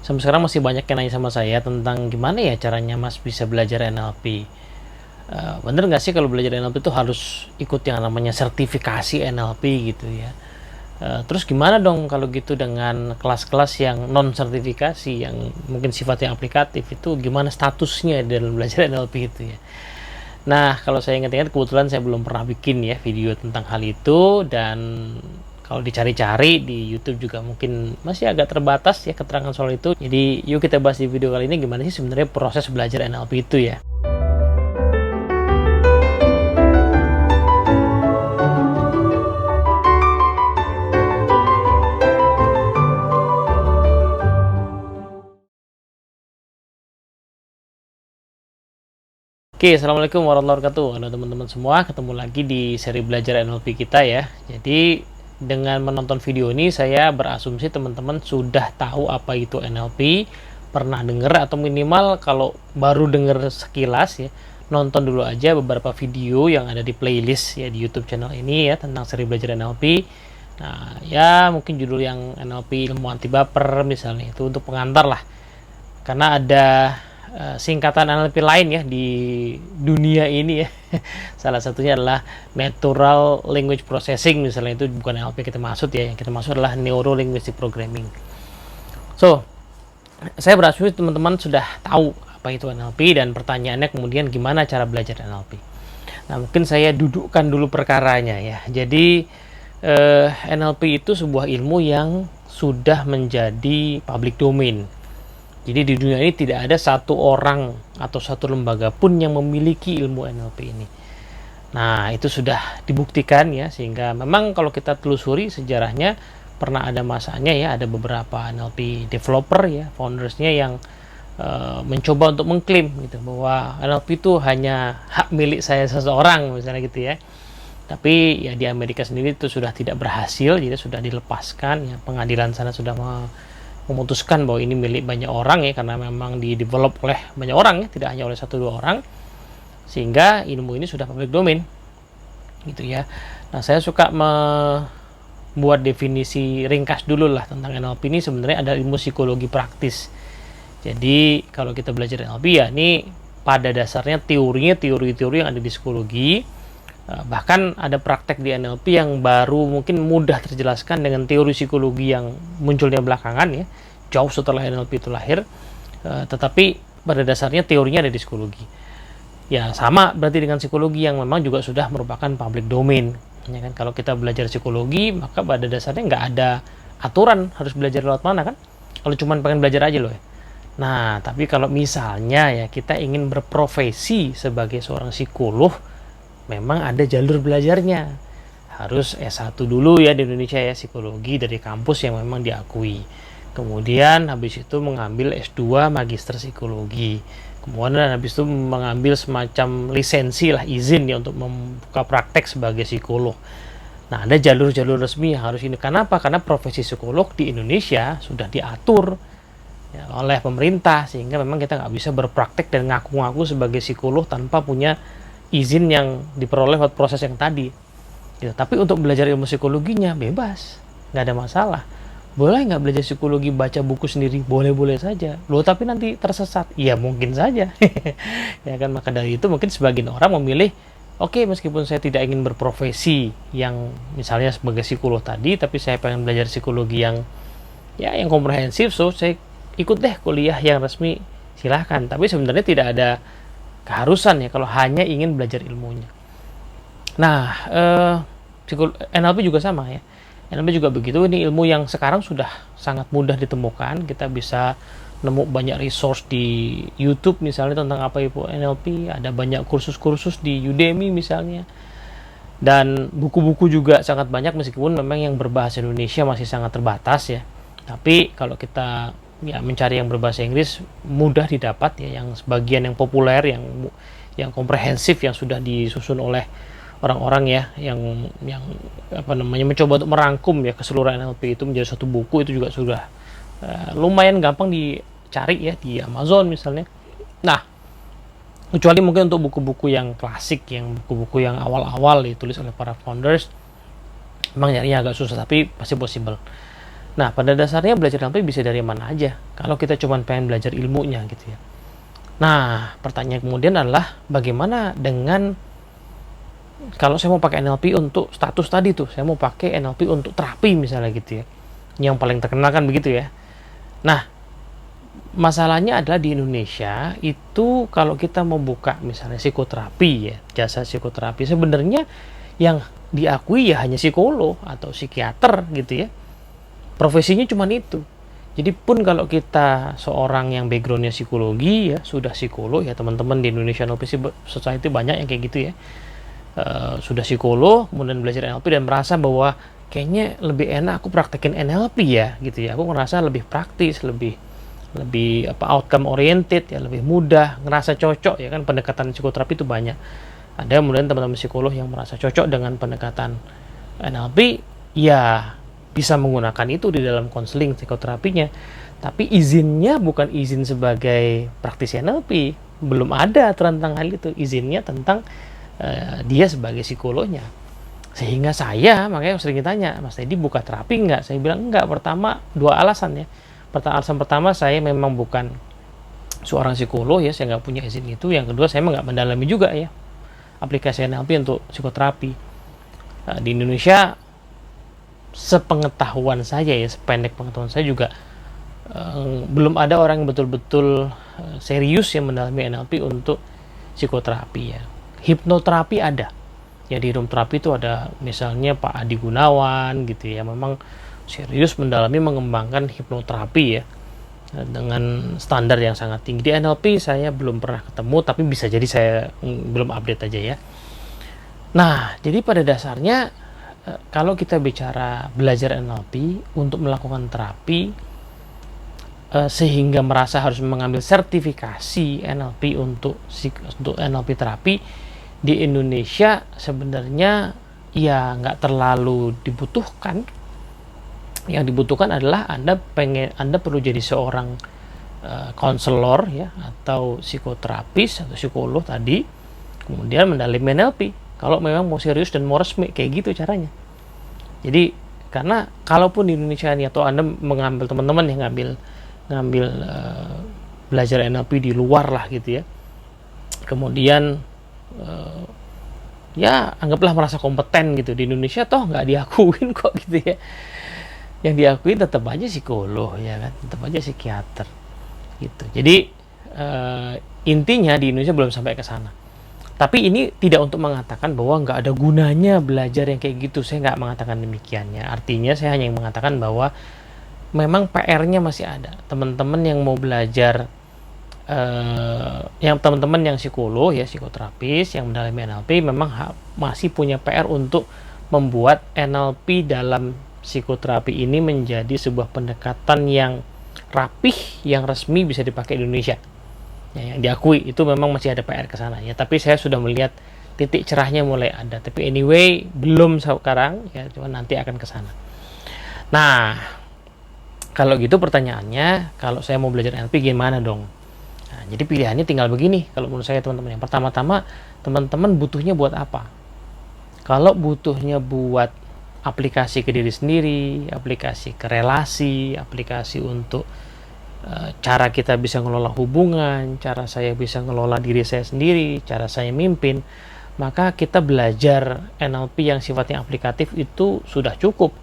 sampai sekarang masih banyak yang nanya sama saya tentang gimana ya caranya Mas bisa belajar NLP. Bener nggak sih kalau belajar NLP itu harus ikut yang namanya sertifikasi NLP gitu ya? Terus gimana dong kalau gitu dengan kelas-kelas yang non sertifikasi yang mungkin sifatnya aplikatif, itu gimana statusnya dalam belajar NLP itu ya? Nah, kalau saya ingat-ingat kebetulan saya belum pernah bikin ya video tentang hal itu, dan kalau dicari-cari di YouTube juga mungkin masih agak terbatas ya keterangan soal itu. Jadi yuk kita bahas di video kali ini gimana sih sebenarnya proses belajar NLP itu ya. Oke, assalamualaikum warahmatullahi wabarakatuh. Halo teman-teman semua, ketemu lagi di seri belajar NLP kita ya. Jadi dengan menonton video ini saya berasumsi teman-teman sudah tahu apa itu NLP, pernah dengar atau minimal kalau baru dengar sekilas ya, nonton dulu aja beberapa video yang ada di playlist ya di YouTube channel ini ya tentang seri belajar NLP. Nah, ya mungkin judul yang NLP ilmu anti baper misalnya, itu untuk pengantar lah. Karena ada singkatan NLP lain ya di dunia ini ya. Salah satunya adalah Natural Language Processing misalnya, itu bukan NLP kita maksud ya. Yang kita maksud adalah Neuro Linguistic Programming. So, saya berasumsi teman-teman sudah tahu apa itu NLP, dan pertanyaannya kemudian gimana cara belajar NLP. Nah, mungkin saya dudukkan dulu perkaranya ya. Jadi NLP itu sebuah ilmu yang sudah menjadi public domain. Jadi di dunia ini tidak ada satu orang atau satu lembaga pun yang memiliki ilmu NLP ini. Nah, itu sudah dibuktikan ya, sehingga memang kalau kita telusuri sejarahnya pernah ada masanya ya, ada beberapa NLP developer ya, foundersnya yang mencoba untuk mengklaim gitu bahwa NLP itu hanya hak milik saya seseorang misalnya gitu ya. Tapi ya di Amerika sendiri itu sudah tidak berhasil, jadi sudah dilepaskan ya, pengadilan sana sudah memutuskan bahwa ini milik banyak orang ya, karena memang di-develop oleh banyak orang ya, tidak hanya oleh 1-2 orang, sehingga ilmu ini sudah public domain gitu ya. Nah, saya suka membuat definisi ringkas dulu lah tentang NLP ini. Sebenarnya ada ilmu psikologi praktis. Jadi kalau kita belajar NLP ya, ini pada dasarnya teori-teori yang ada di psikologi. Bahkan ada praktek di NLP yang baru mungkin mudah terjelaskan dengan teori psikologi yang munculnya belakangan ya, jauh setelah NLP itu lahir. Tetapi pada dasarnya teorinya ada di psikologi. Ya sama berarti dengan psikologi yang memang juga sudah merupakan public domain. Ya kan, kalau kita belajar psikologi maka pada dasarnya nggak ada aturan harus belajar lewat mana kan. Kalau cuma pengen belajar aja loh ya. Nah, tapi kalau misalnya ya kita ingin berprofesi sebagai seorang psikolog, memang ada jalur belajarnya. Harus S1 dulu ya di Indonesia ya, psikologi dari kampus yang memang diakui. Kemudian habis itu mengambil S2 magister psikologi. Kemudian habis itu mengambil semacam lisensi lah, izin ya untuk membuka praktek sebagai psikolog. Nah, ada jalur-jalur resmi yang harus ini. Kenapa? Karena profesi psikolog di Indonesia sudah diatur ya, oleh pemerintah, sehingga memang kita nggak bisa berpraktek dan ngaku-ngaku sebagai psikolog tanpa punya izin yang diperoleh lewat proses yang tadi gitu. Tapi untuk belajar ilmu psikologinya bebas, nggak ada masalah. Boleh nggak belajar psikologi baca buku sendiri? Boleh-boleh saja loh, tapi nanti tersesat ya mungkin saja. Ya kan, maka dari itu mungkin sebagian orang memilih oke, meskipun saya tidak ingin berprofesi yang misalnya sebagai psikolog tadi, tapi saya pengen belajar psikologi yang ya yang komprehensif, so saya ikut deh kuliah yang resmi, silahkan. Tapi sebenarnya tidak ada keharusan ya kalau hanya ingin belajar ilmunya. Nah, NLP juga sama ya. NLP juga begitu. Ini ilmu yang sekarang sudah sangat mudah ditemukan. Kita bisa nemu banyak resource di YouTube misalnya tentang apa itu NLP. Ada banyak kursus-kursus di Udemy misalnya. Dan buku-buku juga sangat banyak, meskipun memang yang berbahasa Indonesia masih sangat terbatas ya. Tapi kalau kita ya mencari yang berbahasa Inggris mudah didapat ya, yang sebagian yang populer, yang komprehensif, yang sudah disusun oleh orang-orang ya, yang apa namanya mencoba untuk merangkum ya keseluruhan NLP itu menjadi satu buku. Itu juga sudah lumayan gampang dicari ya di Amazon misalnya. Nah, kecuali mungkin untuk buku-buku yang klasik, yang buku-buku yang awal-awal ditulis oleh para founders, memang nyarinya agak susah, tapi pasti possible. Nah, pada dasarnya belajar NLP bisa dari mana aja, kalau kita cuma pengen belajar ilmunya gitu ya. Nah, pertanyaan kemudian adalah bagaimana dengan kalau saya mau pakai NLP untuk status tadi tuh, saya mau pakai NLP untuk terapi misalnya gitu ya. Yang paling terkenal kan begitu ya. Nah, masalahnya adalah di Indonesia itu kalau kita mau buka misalnya psikoterapi ya, jasa psikoterapi, sebenarnya yang diakui ya hanya psikolog atau psikiater gitu ya. Profesinya cuma itu. Jadi pun kalau kita seorang yang backgroundnya psikologi ya, sudah psikolog ya, teman-teman di Indonesia NLP Society banyak yang kayak gitu ya. Sudah psikolog, kemudian belajar NLP dan merasa bahwa kayaknya lebih enak aku praktekin NLP ya gitu ya. Aku ngerasa lebih praktis, lebih outcome oriented ya, lebih mudah, ngerasa cocok ya kan. Pendekatan psikoterapi itu banyak. Ada kemudian teman-teman psikolog yang merasa cocok dengan pendekatan NLP, ya bisa menggunakan itu di dalam konseling psikoterapinya. Tapi izinnya bukan izin sebagai praktisi NLP, belum ada tentang hal itu. Izinnya tentang dia sebagai psikolognya. Sehingga saya makanya sering ditanya, Mas Teddy buka terapi nggak? Saya bilang enggak. Pertama, dua alasan ya. Alasan pertama, saya memang bukan seorang psikolog ya, saya nggak punya izin itu. Yang kedua, saya nggak mendalami juga ya aplikasi NLP untuk psikoterapi. Di Indonesia, sepengetahuan saya ya, sependek pengetahuan saya juga belum ada orang yang betul-betul serius yang mendalami NLP untuk psikoterapi ya. Hipnoterapi ada ya, di room terapi itu ada misalnya Pak Adi Gunawan gitu ya, memang serius mendalami mengembangkan hipnoterapi ya dengan standar yang sangat tinggi. Di NLP saya belum pernah ketemu, tapi bisa jadi saya belum update aja ya. Nah, jadi pada dasarnya kalau kita bicara belajar NLP untuk melakukan terapi, sehingga merasa harus mengambil sertifikasi NLP untuk NLP terapi di Indonesia sebenarnya ya nggak terlalu dibutuhkan. Yang dibutuhkan adalah Anda perlu jadi seorang konselor ya, atau psikoterapis atau psikolog tadi, kemudian mendalami NLP kalau memang mau serius dan mau resmi, kayak gitu caranya. Jadi karena kalaupun di Indonesia ini, atau Anda mengambil teman-teman yang ngambil belajar NLP di luar lah gitu ya, kemudian ya anggaplah merasa kompeten gitu, di Indonesia toh nggak diakuin kok gitu ya. Yang diakuin tetap aja psikolog ya kan, tetap aja psikiater gitu. Jadi intinya di Indonesia belum sampai ke sana. Tapi ini tidak untuk mengatakan bahwa nggak ada gunanya belajar yang kayak gitu. Saya nggak mengatakan demikiannya. Artinya saya hanya mengatakan bahwa memang PR-nya masih ada. Teman-teman yang mau belajar, yang teman-teman yang psikolog ya, psikoterapis yang mendalami NLP, memang masih punya PR untuk membuat NLP dalam psikoterapi ini menjadi sebuah pendekatan yang rapih, yang resmi, bisa dipakai di Indonesia ya, yang diakui. Itu memang masih ada PR ke sana ya, tapi saya sudah melihat titik cerahnya mulai ada. Tapi anyway, belum sekarang ya, cuma nanti akan ke sana. Nah, kalau gitu pertanyaannya, kalau saya mau belajar NLP gimana dong? Nah, jadi pilihannya tinggal begini kalau menurut saya teman-teman. Yang pertama-tama, teman-teman butuhnya buat apa? Kalau butuhnya buat aplikasi ke diri sendiri, aplikasi ke relasi, aplikasi untuk cara kita bisa ngelola hubungan, cara saya bisa ngelola diri saya sendiri, cara saya mimpin, maka kita belajar NLP yang sifatnya aplikatif itu sudah cukup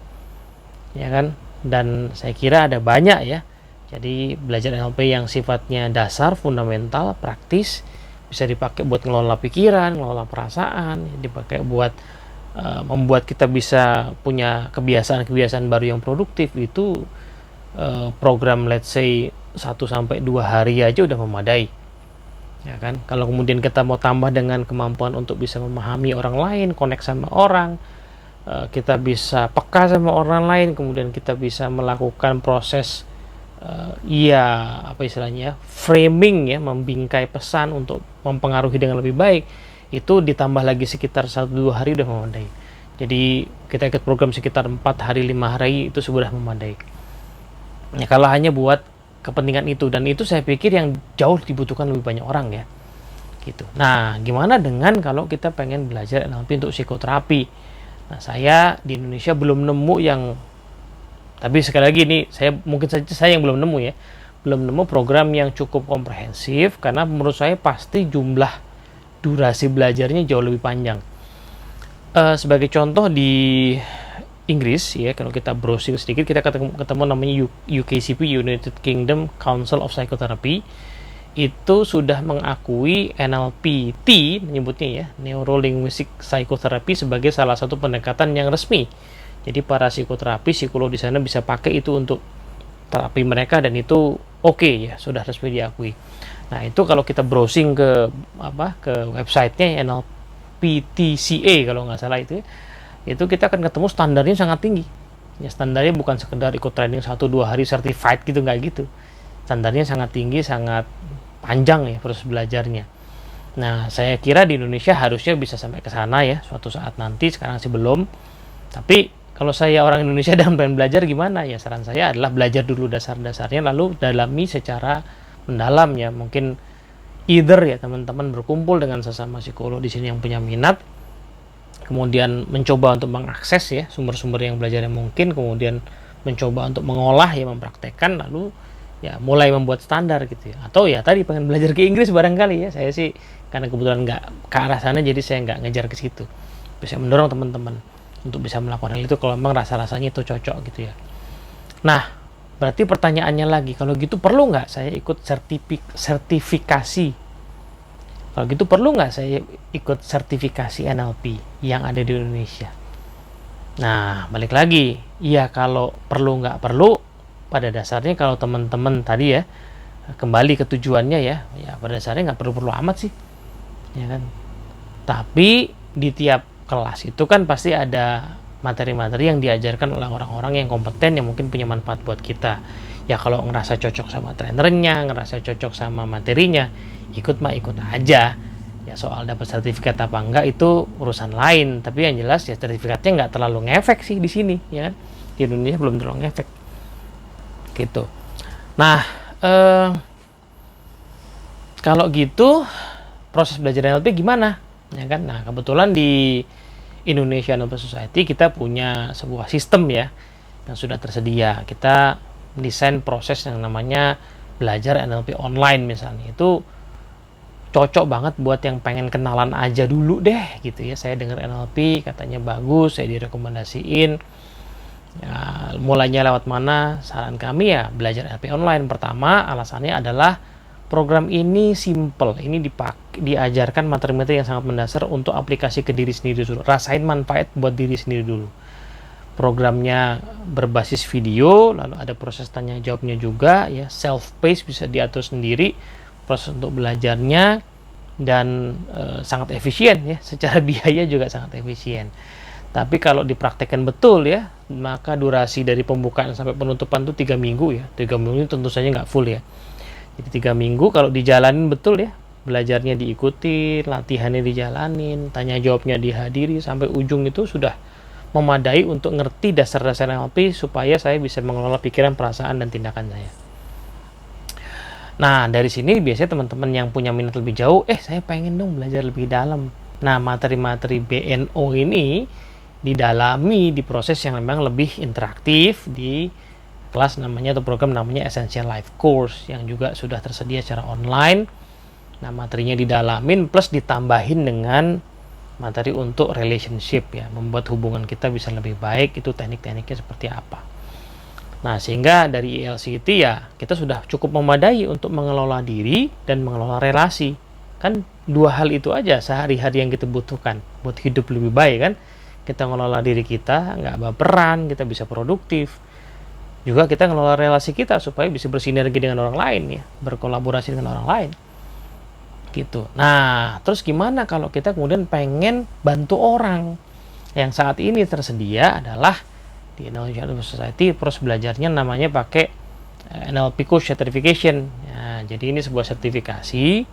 ya kan. Dan saya kira ada banyak ya. Jadi belajar NLP yang sifatnya dasar, fundamental, praktis, bisa dipakai buat ngelola pikiran, ngelola perasaan, dipakai buat membuat kita bisa punya kebiasaan-kebiasaan baru yang produktif. Itu program let's say 1-2 hari aja udah memadai ya kan. Kalau kemudian kita mau tambah dengan kemampuan untuk bisa memahami orang lain, connect sama orang, kita bisa peka sama orang lain, kemudian kita bisa melakukan proses apa istilahnya, framing ya, membingkai pesan untuk mempengaruhi dengan lebih baik, itu ditambah lagi sekitar 1-2 hari udah memadai. Jadi kita ikut program sekitar 4 hari 5 hari itu sudah memadai ya, kalau hanya buat kepentingan itu. Dan itu saya pikir yang jauh dibutuhkan lebih banyak orang ya gitu. Nah, gimana dengan kalau kita pengen belajar NLP untuk psikoterapi? Nah, saya di Indonesia belum nemu yang Tapi sekali lagi ini mungkin saja saya yang belum nemu ya, belum nemu program yang cukup komprehensif, karena menurut saya pasti jumlah durasi belajarnya jauh lebih panjang. Sebagai contoh di Inggris ya, kalau kita browsing sedikit kita ketemu namanya UKCP, United Kingdom Council of Psychotherapy, itu sudah mengakui NLPT, menyebutnya ya, Neuro Linguistic Psychotherapy, sebagai salah satu pendekatan yang resmi. Jadi para psikoterapi, psikolog di sana bisa pakai itu untuk terapi mereka, dan itu oke ya, sudah resmi diakui. Nah, itu kalau kita browsing ke websitenya NLPTCA kalau nggak salah itu kita akan ketemu standarnya sangat tinggi. Ya, standarnya bukan sekedar ikut training 1-2 hari certified gitu, nggak gitu. Standarnya sangat tinggi, sangat panjang ya proses belajarnya. Nah, saya kira di Indonesia harusnya bisa sampai ke sana ya suatu saat nanti, sekarang sih belum. Tapi kalau saya orang Indonesia dan pengen belajar gimana ya, saran saya adalah belajar dulu dasar-dasarnya, lalu dalami secara mendalam ya. Mungkin either ya teman-teman berkumpul dengan sesama psikolog di sini yang punya minat, kemudian mencoba untuk mengakses ya sumber-sumber yang belajarnya mungkin, kemudian mencoba untuk mengolah ya, mempraktekkan, lalu ya mulai membuat standar gitu ya. Atau ya tadi pengen belajar ke Inggris barangkali ya, saya sih karena kebetulan nggak ke arah sana, jadi saya nggak ngejar ke situ. Bisa mendorong teman-teman untuk bisa melakukan hal itu kalau memang rasa-rasanya itu cocok gitu ya. Nah, berarti pertanyaannya lagi, kalau gitu perlu nggak saya ikut sertifikasi? Kalau gitu perlu nggak saya ikut sertifikasi NLP yang ada di Indonesia? Nah, balik lagi, ya kalau perlu nggak perlu, pada dasarnya kalau teman-teman tadi ya kembali ke tujuannya ya pada dasarnya nggak perlu amat sih, ya kan. Tapi di tiap kelas itu kan pasti ada materi-materi yang diajarkan oleh orang-orang yang kompeten, yang mungkin punya manfaat buat kita. Ya kalau ngerasa cocok sama trainernya, ngerasa cocok sama materinya, ikut aja. Ya soal dapat sertifikat apa enggak itu urusan lain. Tapi yang jelas ya sertifikatnya nggak terlalu ngefek sih di sini, ya kan. Di Indonesia belum terlalu ngefek. Gitu. Nah, kalau gitu proses belajar NLP gimana? Ya kan? Nah, kebetulan di Indonesia NLP Society kita punya sebuah sistem ya yang sudah tersedia. Kita desain proses yang namanya belajar NLP online misalnya. Itu cocok banget buat yang pengen kenalan aja dulu deh gitu ya. Saya dengar NLP katanya bagus, saya direkomendasiin. Ya, mulainya lewat mana? Saran kami ya belajar NLP online. Pertama, alasannya adalah program ini simple. Ini diajarkan materi-materi yang sangat mendasar untuk aplikasi ke diri sendiri dulu. Rasain manfaat buat diri sendiri dulu. Programnya berbasis video, lalu ada proses tanya jawabnya juga ya, self-paced, bisa diatur sendiri proses untuk belajarnya, dan sangat efisien ya, secara biaya juga sangat efisien. Tapi kalau dipraktekkan betul ya, maka durasi dari pembukaan sampai penutupan itu 3 minggu ya. 3 minggu itu tentu saja nggak full ya. Jadi 3 minggu kalau dijalanin betul ya, belajarnya diikuti, latihannya dijalanin, tanya jawabnya dihadiri, sampai ujung itu sudah memadai untuk ngerti dasar-dasar NLP supaya saya bisa mengelola pikiran, perasaan, dan tindakan saya. Nah, dari sini biasanya teman-teman yang punya minat lebih jauh, saya pengen dong belajar lebih dalam. Nah, materi-materi BNO ini didalami di proses yang memang lebih interaktif di kelas namanya, atau program namanya Essential Life Course, yang juga sudah tersedia secara online. Nah, materinya didalamin plus ditambahin dengan materi untuk relationship ya, membuat hubungan kita bisa lebih baik. Itu teknik-tekniknya seperti apa. Nah, sehingga dari ILCT ya kita sudah cukup memadai untuk mengelola diri dan mengelola relasi. Kan 2 hal itu aja sehari-hari yang kita butuhkan buat hidup lebih baik kan. Kita ngelola diri kita, nggak baperan, kita bisa produktif. Juga kita ngelola relasi kita supaya bisa bersinergi dengan orang lain ya, berkolaborasi dengan orang lain. Gitu. Nah, terus gimana kalau kita kemudian pengen bantu orang? Yang saat ini tersedia adalah di Indonesia NLP Society proses belajarnya namanya pakai NLP Coach Certification. Nah, jadi ini sebuah sertifikasi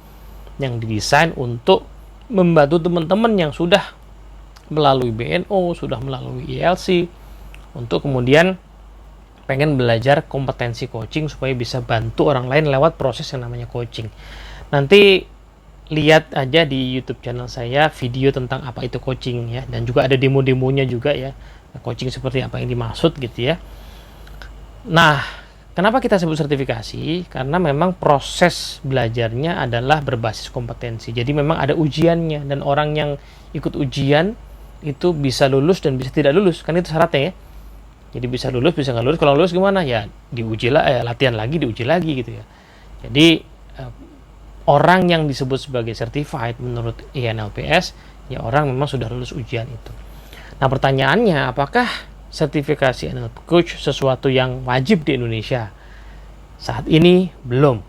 yang didesain untuk membantu teman-teman yang sudah melalui BNO, sudah melalui ILC, untuk kemudian pengen belajar kompetensi coaching supaya bisa bantu orang lain lewat proses yang namanya coaching. Nanti lihat aja di YouTube channel saya video tentang apa itu coaching ya, dan juga ada demo-demonya juga ya, coaching seperti apa yang dimaksud gitu ya. Nah, kenapa kita sebut sertifikasi? Karena memang proses belajarnya adalah berbasis kompetensi. Jadi memang ada ujiannya, dan orang yang ikut ujian itu bisa lulus dan bisa tidak lulus. Kan itu syaratnya ya. Jadi bisa lulus, bisa nggak lulus. Kalau lulus gimana? Ya diuji lah, latihan lagi, diuji lagi gitu ya. Jadi orang yang disebut sebagai certified menurut INLPS, ya orang memang sudah lulus ujian itu. Nah pertanyaannya, apakah sertifikasi NLP Coach sesuatu yang wajib di Indonesia? Saat ini belum.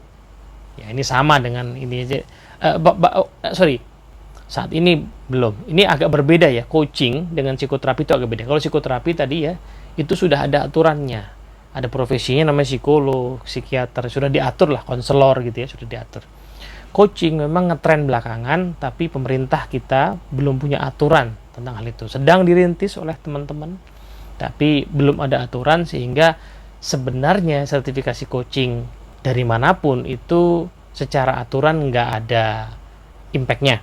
Ya ini sama dengan ini aja. Saat ini belum. Ini agak berbeda ya. Coaching dengan psikoterapi itu agak beda. Kalau psikoterapi tadi ya, itu sudah ada aturannya. Ada profesinya namanya psikolog, psikiater, sudah diatur lah, konselor gitu ya, sudah diatur. Coaching memang ngetren belakangan, tapi pemerintah kita belum punya aturan tentang hal itu. Sedang dirintis oleh teman-teman, tapi belum ada aturan, sehingga sebenarnya sertifikasi coaching dari manapun itu secara aturan nggak ada impact-nya.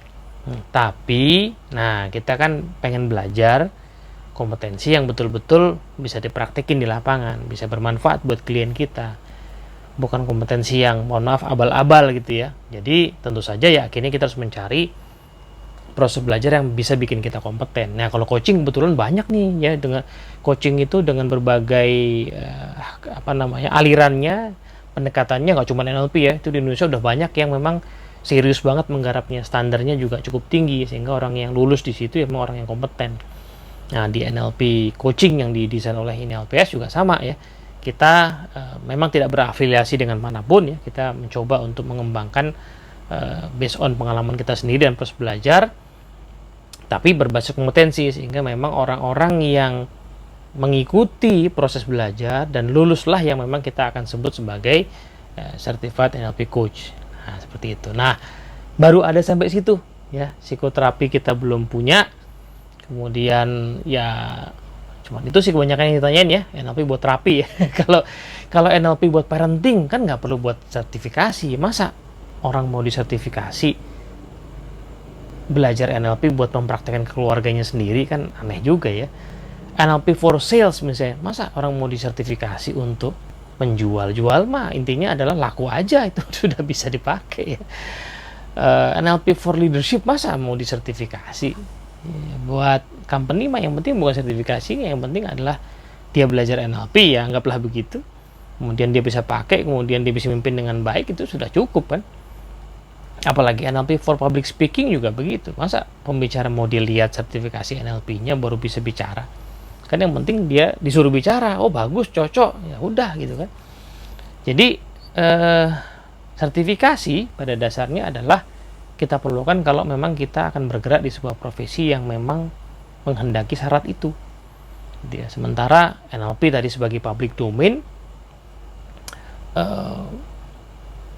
Tapi, nah kita kan pengen belajar kompetensi yang betul-betul bisa dipraktekin di lapangan, bisa bermanfaat buat klien kita. Bukan kompetensi yang mohon maaf abal-abal gitu ya. Jadi tentu saja ya akhirnya kita harus mencari proses belajar yang bisa bikin kita kompeten. Nah kalau coaching kebetulan banyak nih ya, dengan coaching itu dengan berbagai alirannya, pendekatannya nggak cuma NLP ya, itu di Indonesia udah banyak yang memang serius banget menggarapnya, standarnya juga cukup tinggi sehingga orang yang lulus di situ ya memang orang yang kompeten. Nah di NLP coaching yang didesain oleh INLPS juga sama ya. Kita memang tidak berafiliasi dengan manapun ya, kita mencoba untuk mengembangkan based on pengalaman kita sendiri dan proses belajar, tapi berbasis kompetensi, sehingga memang orang-orang yang mengikuti proses belajar dan luluslah yang memang kita akan sebut sebagai certified NLP coach. Nah seperti itu. Nah baru ada sampai situ ya, psikoterapi kita belum punya, kemudian ya cuman itu sih kebanyakan yang ditanyain ya, NLP buat terapi ya. Kalau NLP buat parenting kan nggak perlu buat sertifikasi. Masa orang mau disertifikasi belajar NLP buat mempraktekkan keluarganya sendiri, kan aneh juga ya. NLP for sales misalnya, masa orang mau disertifikasi untuk menjual mah intinya adalah laku aja, itu sudah bisa dipakai ya. NLP for leadership masa mau disertifikasi? Buat company mah yang penting bukan sertifikasinya, yang penting adalah dia belajar NLP ya, anggaplah begitu, kemudian dia bisa pakai, kemudian dia bisa memimpin dengan baik, itu sudah cukup kan. Apalagi NLP for public speaking juga begitu, masa pembicara mau dilihat sertifikasi NLP-nya baru bisa bicara? Kan yang penting dia disuruh bicara, oh bagus, cocok, ya udah gitu kan. Jadi sertifikasi pada dasarnya adalah kita perlukan kalau memang kita akan bergerak di sebuah profesi yang memang menghendaki syarat itu. Sementara NLP tadi sebagai public domain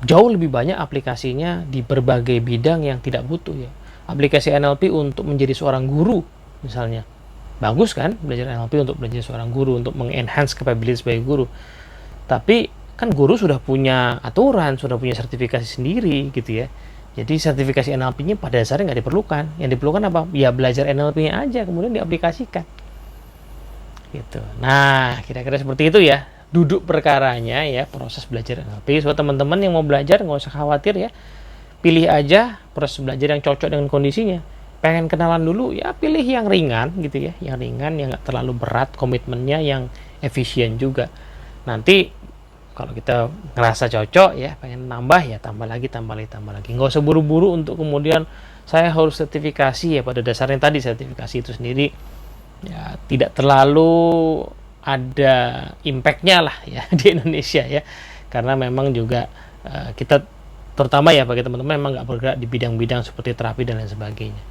jauh lebih banyak aplikasinya di berbagai bidang yang tidak butuh ya. Aplikasi NLP untuk menjadi seorang guru misalnya, bagus kan belajar NLP untuk belajar seorang guru, untuk mengenhance capability sebagai guru. Tapi kan guru sudah punya aturan, sudah punya sertifikasi sendiri gitu ya. Jadi sertifikasi NLP-nya pada dasarnya nggak diperlukan. Yang diperlukan apa? Ya belajar NLP-nya aja, kemudian diaplikasikan. Gitu. Nah, kira-kira seperti itu ya. Duduk perkaranya ya, proses belajar NLP. So teman-teman yang mau belajar nggak usah khawatir ya. Pilih aja proses belajar yang cocok dengan kondisinya. Pengen kenalan dulu ya, pilih yang ringan gitu ya. Yang ringan, yang nggak terlalu berat, komitmennya yang efisien juga. Nanti kalau kita ngerasa cocok ya, pengen nambah ya, tambah lagi. Nggak usah buru-buru untuk kemudian saya harus sertifikasi ya. Pada dasarnya tadi sertifikasi itu sendiri ya tidak terlalu ada impact-nya lah ya di Indonesia ya. Karena memang juga kita terutama ya bagi teman-teman memang nggak bergerak di bidang-bidang seperti terapi dan lain sebagainya.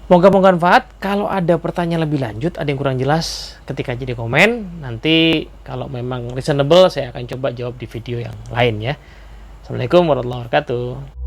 Moga bermanfaat. Kalau ada pertanyaan lebih lanjut, ada yang kurang jelas, ketik aja di komen. Nanti kalau memang reasonable, saya akan coba jawab di video yang lain ya. Assalamualaikum warahmatullahi wabarakatuh.